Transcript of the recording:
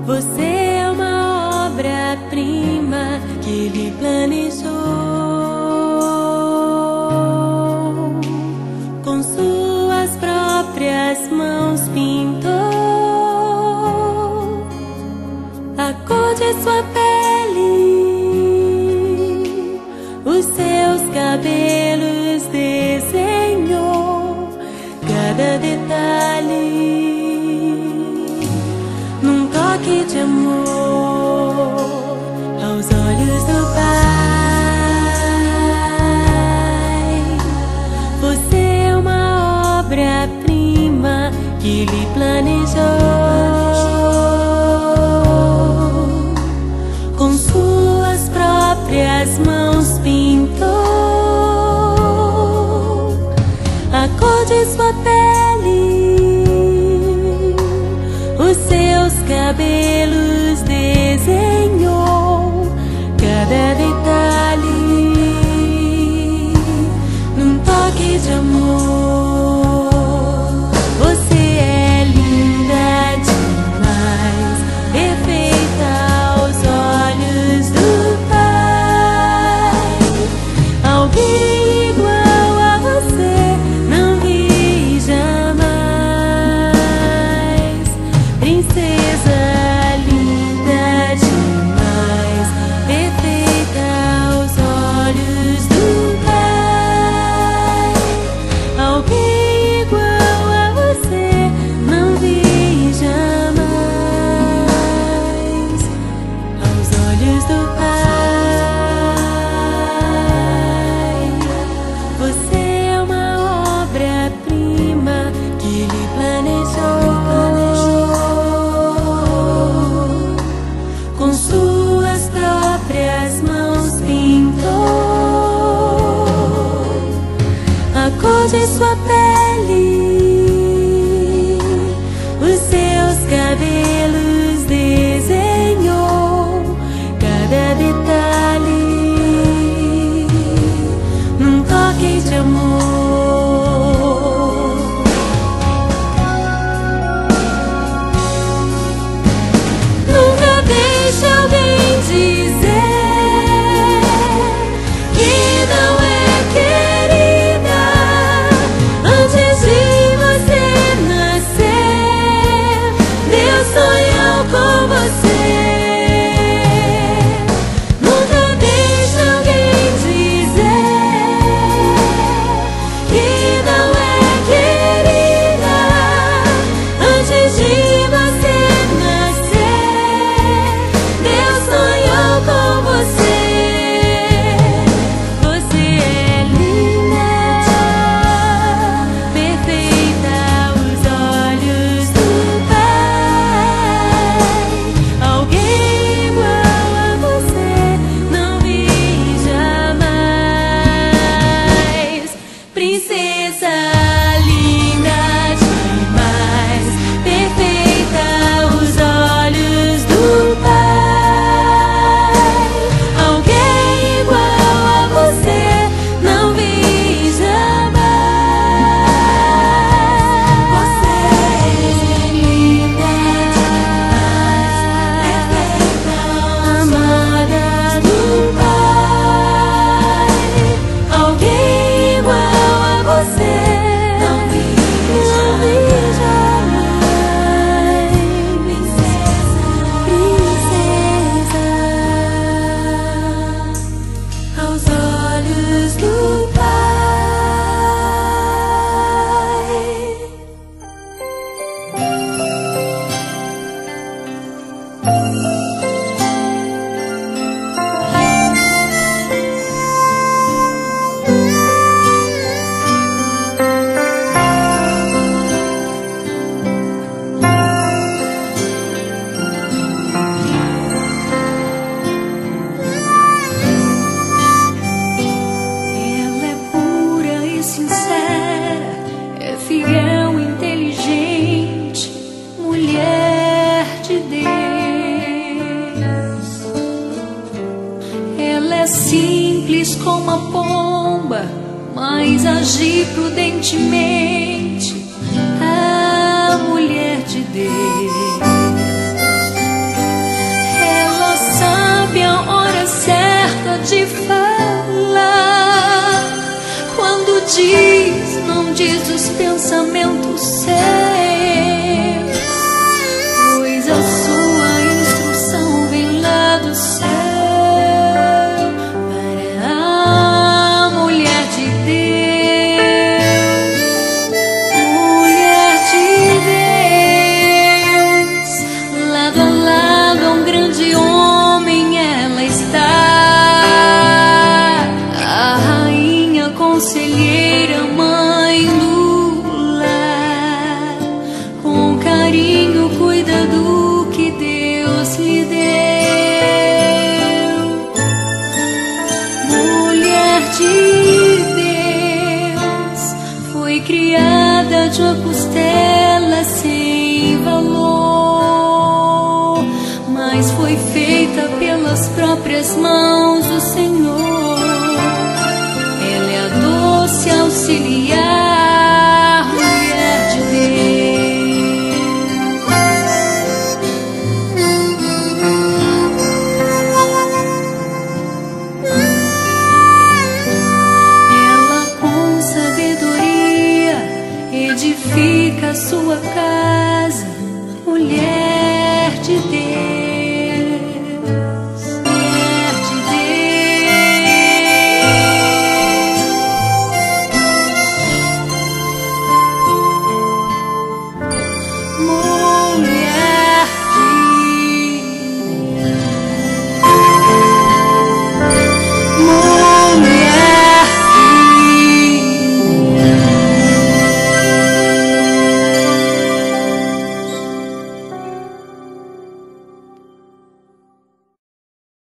Você é uma obra-prima que Ele planejou. Com suas próprias mãos pintou a cor de sua pele, os seus cabelos desenhou cada detalhe. Num toque de amor aos olhos do Pai, você é uma obra-prima que Ele planejou. Com suas próprias mãos pintou a cor de sua pele, os seus cabelos desenhou cada detalhe. Num toque de amor, você é linda demais, perfeita aos olhos do Pai. Alguém igual a você não vi jamais. Princesa linda demais, perfeita aos olhos do Pai. Alguém igual a você não vi jamais. Aos olhos do Pai, você é uma obra-prima que Ele planejou. Com suas próprias mãos pintou a cor de sua pele, os seus cabelos desenhou cada detalhe. Num toque de amor, nunca deixe alguém dizer que não é querida antes de você nascer. Deus sonhou com você. Nunca deixe alguém dizer que não é querida antes de você nascer. Deus sonhou com você. Você é linda, perfeita aos olhos do Pai. Alguém igual a você não vi jamais. Princesa linda demais, perfeita aos olhos do Pai. Alguém igual a você não vi jamais. Você é linda demais, perfeita, amada do Pai. Alguém igual a você não vi jamais. Princesa, aos olhos do Pai. Ela é pura e sincera, é fiel, inteligente, mulher de Deus. Ela é simples como a pomba, mas age prudentemente, a mulher de Deus. fez os pensamentos seus, pois a sua instrução vem lá do céu. Para a mulher de Deus, mulher de Deus, lado a lado a um grande homem ela está, a rainha conselheira, mãe do lar, com carinho cuida do que Deus lhe deu. Mulher de Deus, foi criada de uma costela sem valor, mas foi feita pelas próprias mãos do Senhor. Ela é a doce auxiliar, mulher de Deus. Ela com sabedoria edifica a sua casa, mulher de Deus.